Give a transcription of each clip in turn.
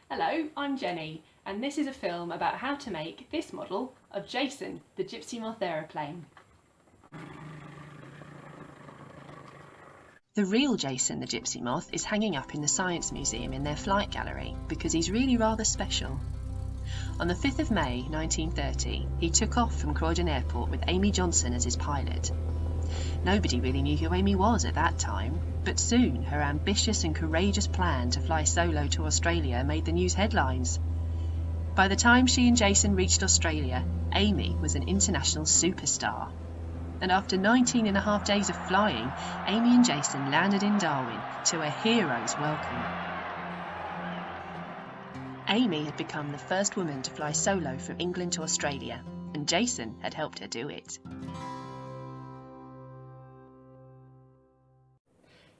Hello, I'm Jenny, and this is a film about how to make this model of Jason the Gipsy Moth aeroplane. The real Jason the Gipsy Moth is hanging up in the Science Museum in their flight gallery because he's really rather special. On the 5th of May 1930, he took off from Croydon Airport with Amy Johnson as his pilot. Nobody really knew who Amy was at that time, but soon her ambitious and courageous plan to fly solo to Australia made the news headlines. By the time she and Jason reached Australia, Amy was an international superstar. And after 19.5 days of flying, Amy and Jason landed in Darwin to a hero's welcome. Amy had become the first woman to fly solo from England to Australia, and Jason had helped her do it.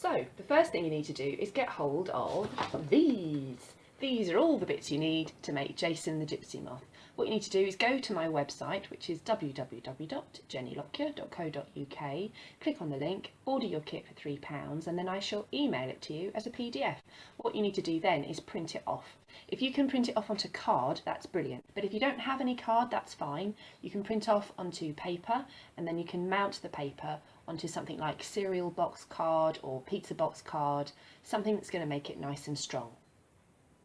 So, the first thing you need to do is get hold of these. These are all the bits you need to make Jason the Gipsy Moth. What you need to do is go to my website, which is www.jennylockyer.co.uk, click on the link, order your kit for £3, and then I shall email it to you as a PDF. What you need to do then is print it off. If you can print it off onto card, that's brilliant. But if you don't have any card, that's fine. You can print off onto paper, and then you can mount the paper onto something like cereal box card or pizza box card, something that's going to make it nice and strong.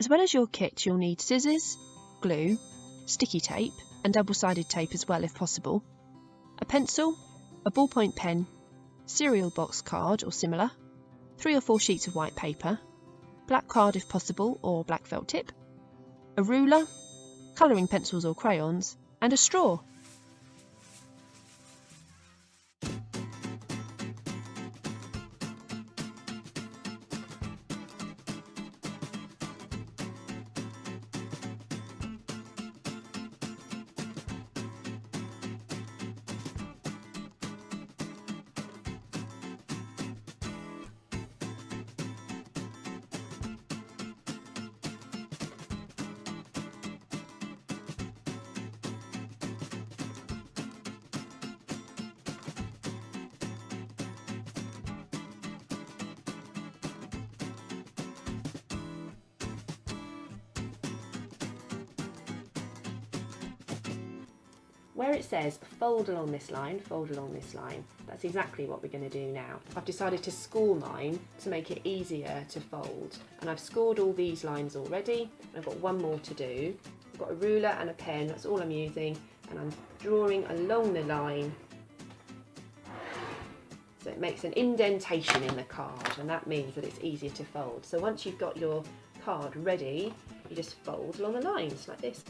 As well as your kit, you'll need scissors, glue, sticky tape and double-sided tape as well if possible, a pencil, a ballpoint pen, cereal box card or similar, 3 or 4 sheets of white paper, black card if possible or black felt tip, a ruler, colouring pencils or crayons and a straw. Where it says fold along this line, that's exactly what we're going to do now. I've decided to score mine to make it easier to fold, and I've scored all these lines already. I've got one more to do. I've got a ruler and a pen, that's all I'm using, and I'm drawing along the line so it makes an indentation in the card, and that means that it's easier to fold. So once you've got your card ready, you just fold along the lines like this.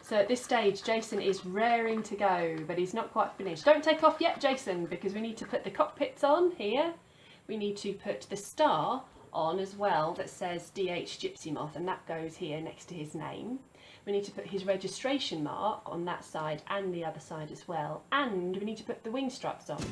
So at this stage, Jason is raring to go, but he's not quite finished. Don't take off yet, Jason, because we need to put the cockpits on here. We need to put the star on as well that says DH Gipsy Moth, and that goes here next to his name. We need to put his registration mark on that side and the other side as well, and we need to put the wing struts on.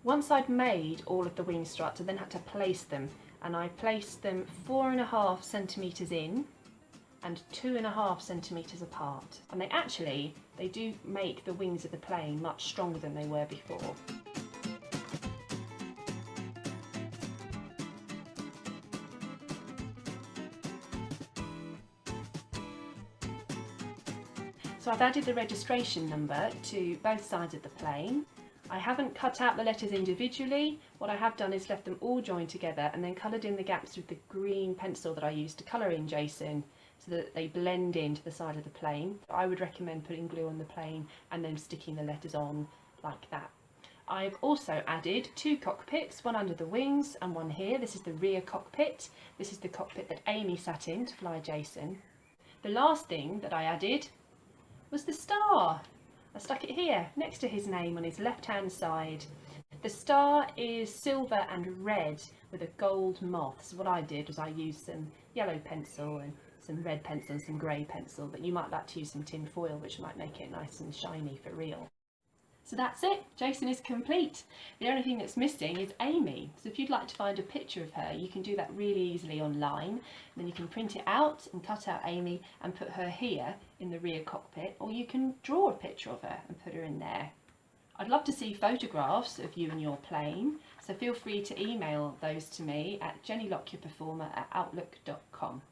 Once I'd made all of the wing struts, I then had to place them, and I placed them 4.5 centimetres in and 2.5 centimetres apart. And they do make the wings of the plane much stronger than they were before. So I've added the registration number to both sides of the plane. I haven't cut out the letters individually. What I have done is left them all joined together and then coloured in the gaps with the green pencil that I used to colour in Jason, so that they blend into the side of the plane. I would recommend putting glue on the plane and then sticking the letters on like that. I've also added 2 cockpits, one under the wings and one here. This is the rear cockpit. This is the cockpit that Amy sat in to fly Jason. The last thing that I added was the star. I stuck it here next to his name on his left hand side. The star is silver and red with a gold moth. So what I did was I used some yellow pencil and some red pencil and some grey pencil, but you might like to use some tin foil, which might make it nice and shiny for real. So that's it, Jason is complete. The only thing that's missing is Amy. So if you'd like to find a picture of her, you can do that really easily online. Then you can print it out and cut out Amy and put her here in the rear cockpit, or you can draw a picture of her and put her in there. I'd love to see photographs of you and your plane, so feel free to email those to me at jennylockyourperformer@outlook.com.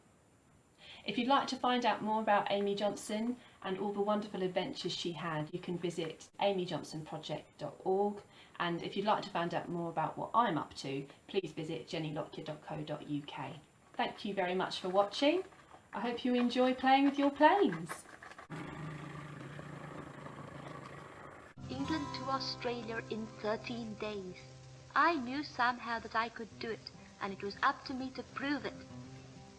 If you'd like to find out more about Amy Johnson and all the wonderful adventures she had, you can visit amyjohnsonproject.org, and if you'd like to find out more about what I'm up to, please visit jennylockyer.co.uk. Thank you very much for watching. I hope you enjoy playing with your planes. England to Australia in 13 days. I knew somehow that I could do it, and it was up to me to prove it.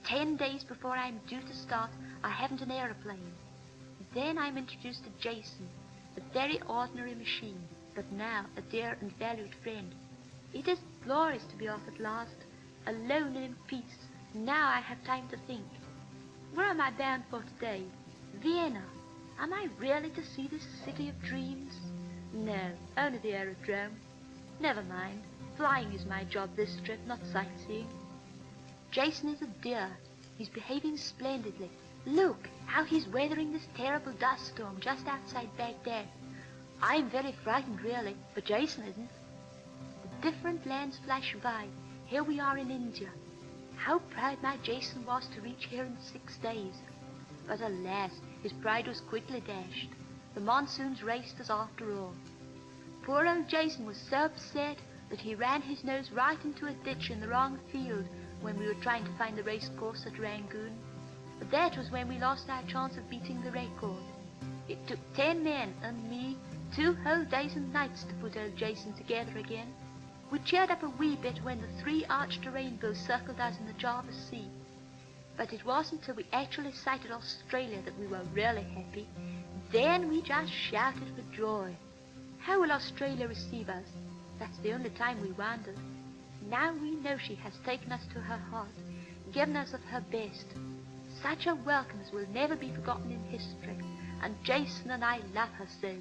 10 days before I'm due to start, I haven't an aeroplane. Then I'm introduced to Jason, a very ordinary machine, but now a dear and valued friend. It is glorious to be off at last, alone and in peace. Now I have time to think. Where am I bound for today? Vienna. Am I really to see this city of dreams? No, only the aerodrome. Never mind. Flying is my job this trip, not sightseeing. Jason is a dear. He's behaving splendidly. Look how he's weathering this terrible dust storm just outside Baghdad. I'm very frightened really, but Jason isn't. The different lands flash by. Here we are in India. How proud my Jason was to reach here in 6 days. But alas, his pride was quickly dashed. The monsoons raced us after all. Poor old Jason was so upset that he ran his nose right into a ditch in the wrong field when we were trying to find the race course at Rangoon. But that was when we lost our chance of beating the record. It took 10 men and me 2 whole days and nights to put old Jason together again. We cheered up a wee bit when the 3 arched rainbows circled us in the Java Sea. But it wasn't until we actually sighted Australia that we were really happy. Then we just shouted for joy. How will Australia receive us? That's the only time we wondered. Now we know she has taken us to her heart, given us of her best. Such a welcome as will never be forgotten in history, and Jason and I love her so.